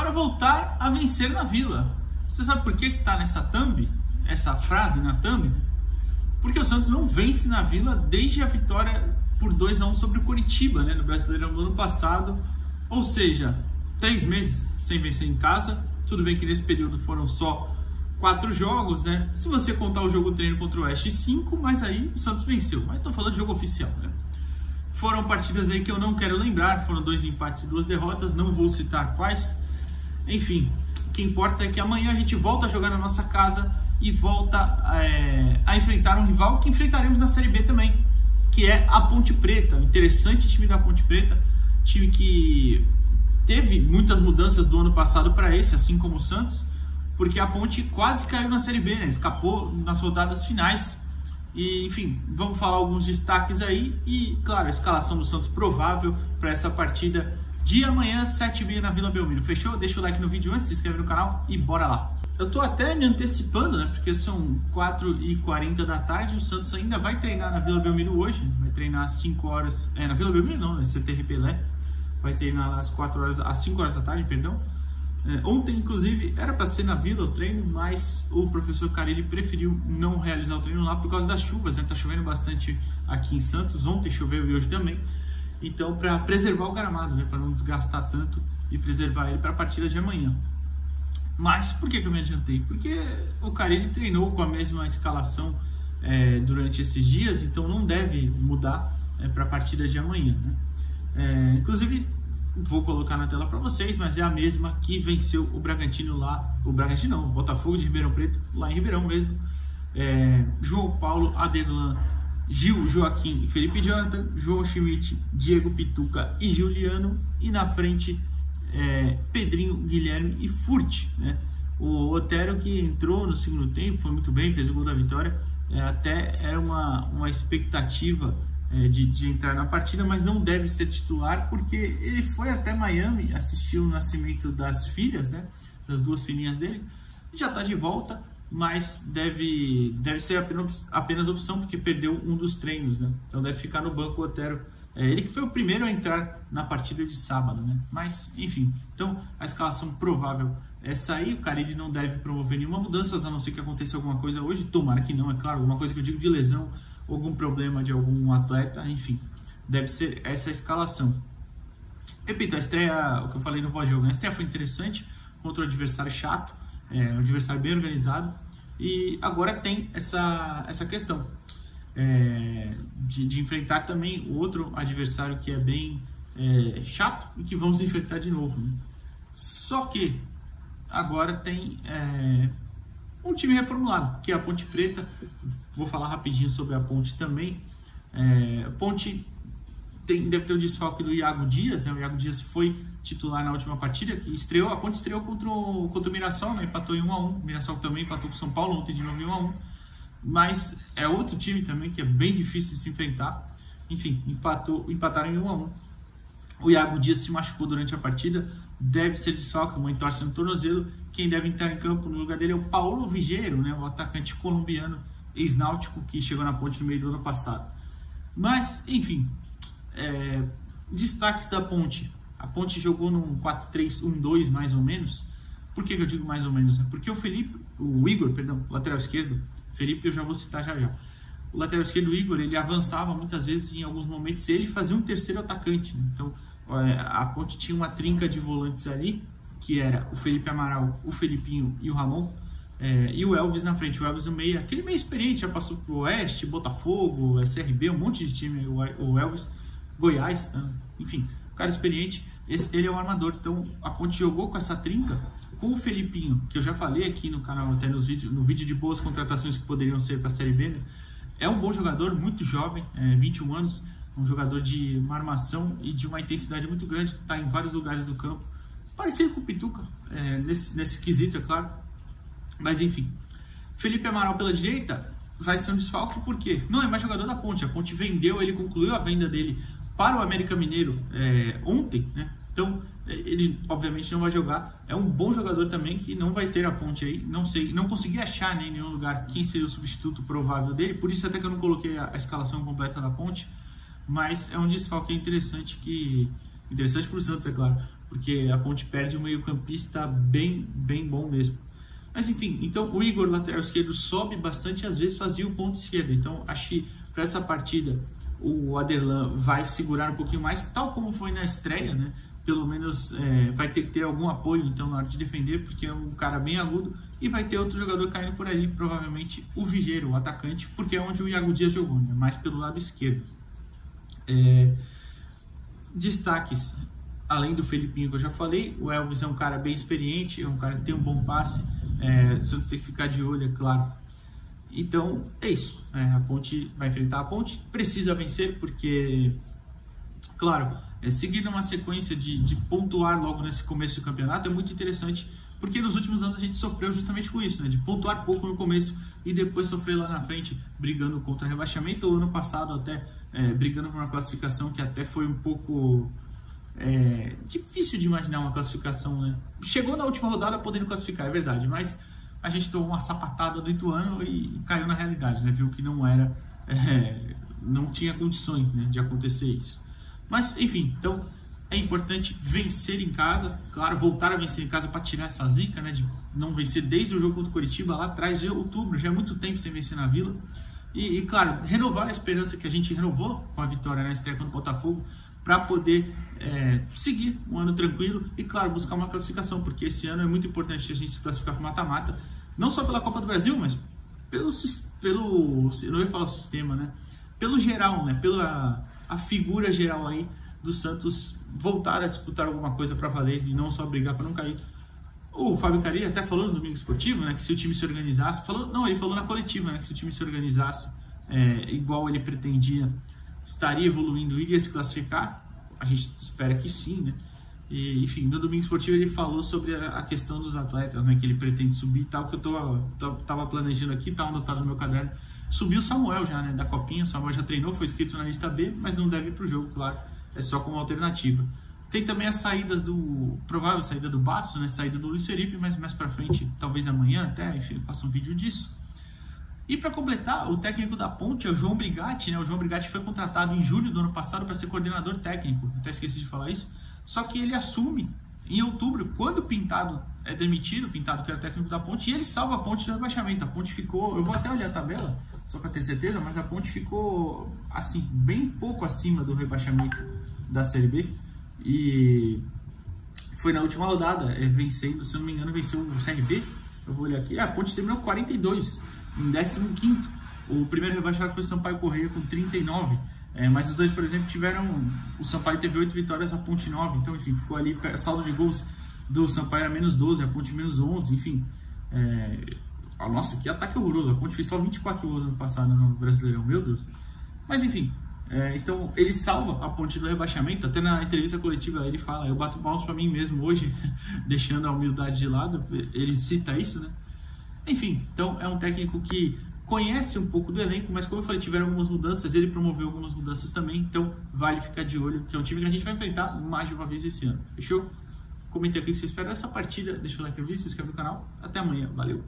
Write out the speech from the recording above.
para voltar a vencer na Vila. Você sabe por que está nessa thumb, essa frase na thumb? Porque o Santos não vence na Vila desde a vitória por 2-1 sobre o Coritiba, né, no Brasileirão do ano passado. Ou seja, 3 meses sem vencer em casa. Tudo bem que nesse período foram só 4 jogos, né? Se você contar o jogo treino contra o Oeste, 5, mas aí o Santos venceu. Mas estou falando de jogo oficial, né? Foram partidas aí que eu não quero lembrar, foram 2 empates e 2 derrotas, não vou citar quais. Enfim, o que importa é que amanhã a gente volta a jogar na nossa casa e volta a enfrentar um rival que enfrentaremos na Série B também, que é a Ponte Preta. Interessante time da Ponte Preta, time que teve muitas mudanças do ano passado para esse, assim como o Santos, porque a Ponte quase caiu na Série B, né? Escapou nas rodadas finais. E, enfim, vamos falar alguns destaques aí. E, claro, a escalação do Santos provável para essa partida de amanhã, 7h30 na Vila Belmiro. Fechou? Deixa o like no vídeo antes, se inscreve no canal e bora lá. Eu tô até me antecipando, né? Porque são 4h40 da tarde. O Santos ainda vai treinar na Vila Belmiro hoje. Vai treinar às 5 horas. Na Vila Belmiro não, né? CTR Pelé. Vai treinar às 5 horas da tarde, perdão. Ontem, inclusive, era para ser na Vila o treino, mas o professor Carille preferiu não realizar o treino lá por causa das chuvas, né? Tá chovendo bastante aqui em Santos, ontem choveu e hoje também. Então, para preservar o gramado, né? Para não desgastar tanto e preservar ele para a partida de amanhã. Mas por que eu me adiantei? Porque o Carille treinou com a mesma escalação durante esses dias, então não deve mudar para a partida de amanhã, né? Inclusive, vou colocar na tela para vocês, mas é a mesma que venceu o Bragantino lá, o Botafogo de Ribeirão Preto, lá em Ribeirão mesmo. João Paulo, Aderlan, Gil, Joaquim e Felipe Jonathan, João Schmidt, Diego Pituca e Juliano, e na frente Pedrinho, Guilherme e Furt, né? O Otero, que entrou no segundo tempo, foi muito bem, fez o gol da vitória, até era uma expectativa de entrar na partida, mas não deve ser titular porque ele foi até Miami assistir o nascimento das filhas, né, das 2 filhinhas dele, e já está de volta, mas deve ser apenas opção porque perdeu um dos treinos, né? Então deve ficar no banco o Otero. Ele que foi o primeiro a entrar na partida de sábado, né? Mas enfim, então a escalação provável é essa aí. O Carille não deve promover nenhuma mudança, a não ser que aconteça alguma coisa hoje, tomara que não, é claro, alguma coisa que eu digo de lesão, algum problema de algum atleta, enfim, deve ser essa a escalação. Repito, a estreia, o que eu falei no pós-jogo, a estreia foi interessante contra um adversário chato, um adversário bem organizado, e agora tem essa questão de enfrentar também o outro adversário que é bem chato e que vamos enfrentar de novo, né? Só que agora tem um time reformulado, que é a Ponte Preta. Vou falar rapidinho sobre a Ponte também. A Ponte deve ter o desfalque do Iago Dias, né? O Iago Dias foi titular na última partida, que estreou. A Ponte estreou contra o Mirassol, né? Empatou em 1-1. O Mirassol também empatou com o São Paulo ontem de novo em 1-1. Mas é outro time também que é bem difícil de se enfrentar. Enfim, empataram em 1-1. O Iago Dias se machucou durante a partida, deve ser desfalque, uma entorse no tornozelo. Quem deve entrar em campo no lugar dele é o Paulo Vigeiro, né? O atacante colombiano, ex-náutico, que chegou na Ponte no meio do ano passado. Mas, enfim, destaques da Ponte. A Ponte jogou num 4-3-1-2 mais ou menos. Por que eu digo mais ou menos? Porque o Igor, lateral esquerdo, Felipe eu já vou citar já. O lateral esquerdo, o Igor, ele avançava muitas vezes, em alguns momentos ele fazia um terceiro atacante, né? Então a Ponte tinha uma trinca de volantes ali, que era o Felipe Amaral, o Felipinho e o Ramon, e o Elvis na frente. O Elvis no meio, aquele meio experiente, já passou pro Oeste, Botafogo, SRB, um monte de time, o Elvis, Goiás, né? Enfim, cara experiente, ele é o armador. Então a Ponte jogou com essa trinca, com o Felipinho, que eu já falei aqui no canal, até no vídeo de boas contratações que poderiam ser para a Série B, né? É um bom jogador, muito jovem, 21 anos, um jogador de uma armação e de uma intensidade muito grande, está em vários lugares do campo, parecido com o Pituca, nesse quesito, é claro. Mas enfim, Felipe Amaral pela direita vai ser um desfalque porque não é mais jogador da Ponte. A Ponte vendeu, ele concluiu a venda dele para o América Mineiro ontem, né? Então ele obviamente não vai jogar. É um bom jogador também que não vai ter a Ponte aí. Não sei, não consegui achar, né, em nenhum lugar quem seria o substituto provável dele. Por isso até que eu não coloquei a escalação completa da Ponte. Mas é um desfalque interessante para o Santos, é claro, porque a Ponte perde um meio-campista bem bom mesmo. Mas enfim, então o Igor, lateral esquerdo, sobe bastante e às vezes fazia o ponto esquerdo. Então acho que para essa partida o Aderlan vai segurar um pouquinho mais, tal como foi na estreia, né? Pelo menos vai ter que ter algum apoio então na hora de defender, porque é um cara bem agudo, e vai ter outro jogador caindo por ali, provavelmente o Vigeiro, o atacante, porque é onde o Iago Dias jogou, né? Mais pelo lado esquerdo. Destaques, além do Felipinho que eu já falei, o Elvis é um cara bem experiente, é um cara que tem um bom passe, só tem que ficar de olho, é claro. Então é isso, a Ponte vai enfrentar a Ponte, precisa vencer, porque, claro, seguir uma sequência de pontuar logo nesse começo do campeonato é muito interessante, porque nos últimos anos a gente sofreu justamente com isso, né? De pontuar pouco no começo e depois sofrer lá na frente, brigando contra rebaixamento, ou ano passado até brigando por uma classificação que até foi um pouco difícil de imaginar uma classificação, né? Chegou na última rodada podendo classificar, é verdade, mas a gente tomou uma sapatada do Ituano e caiu na realidade, né? Viu que não era, não tinha condições, né, de acontecer isso. Mas enfim, então é importante vencer em casa, claro, voltar a vencer em casa para tirar essa zica, né, de não vencer desde o jogo contra o Coritiba lá atrás, de outubro, já é muito tempo sem vencer na Vila. E claro, renovar a esperança que a gente renovou com a vitória na estreia contra o Botafogo, para poder seguir um ano tranquilo e, claro, buscar uma classificação, porque esse ano é muito importante a gente se classificar para mata-mata, não só pela Copa do Brasil, mas pelo eu não ia falar o sistema, né? Pelo geral, né? Pela a figura geral aí do Santos voltar a disputar alguma coisa para valer e não só brigar para não cair. O Fábio Carilli até falou no Domingo Esportivo, né, que se o time se organizasse, ele falou na coletiva, né, que se o time se organizasse igual ele pretendia, estaria evoluindo, iria se classificar. A gente espera que sim, né? E, enfim, no Domingo Esportivo ele falou sobre a questão dos atletas, né, que ele pretende subir e tal, que eu tava planejando aqui, tá anotado no meu caderno. Subiu o Samuel já, né, da Copinha. O Samuel já treinou, foi inscrito na lista B, mas não deve ir pro jogo, claro, é só como alternativa. Tem também as saídas provável saída do Bastos, né, saída do Luiz Felipe, mas mais pra frente, talvez amanhã até, enfim, eu faço um vídeo disso. E para completar, o técnico da Ponte é o João Brigatti, né? O João Brigatti foi contratado em julho do ano passado para ser coordenador técnico, até esqueci de falar isso. Só que ele assume em outubro, quando o Pintado é demitido, o Pintado que era técnico da Ponte, e ele salva a Ponte do rebaixamento. A Ponte ficou, eu vou até olhar a tabela, só para ter certeza, mas a Ponte ficou assim, bem pouco acima do rebaixamento da Série B. E foi na última rodada, vencendo, se eu não me engano, venceu o CRB. Eu vou olhar aqui, a Ponte terminou 42, em 15º. O primeiro rebaixado foi o Sampaio Corrêa com 39, mas os dois, por exemplo, o Sampaio teve 8 vitórias, a Ponte 9, então enfim, ficou ali, saldo de gols do Sampaio era menos 12, a Ponte menos 11, enfim. Nossa, que ataque horroroso, a Ponte fez só 24 gols ano passado no Brasileirão, meu Deus. Mas enfim, então ele salva a Ponte do rebaixamento. Até na entrevista coletiva ele fala, eu bato palmas para mim mesmo hoje, deixando a humildade de lado, ele cita isso, né? Enfim, então é um técnico que conhece um pouco do elenco, mas como eu falei, tiveram algumas mudanças, ele promoveu algumas mudanças também, então vale ficar de olho, que é um time que a gente vai enfrentar mais de uma vez esse ano, fechou? Comente aqui o que você espera dessa partida, deixa o like no vídeo, se inscreve no canal, até amanhã, valeu!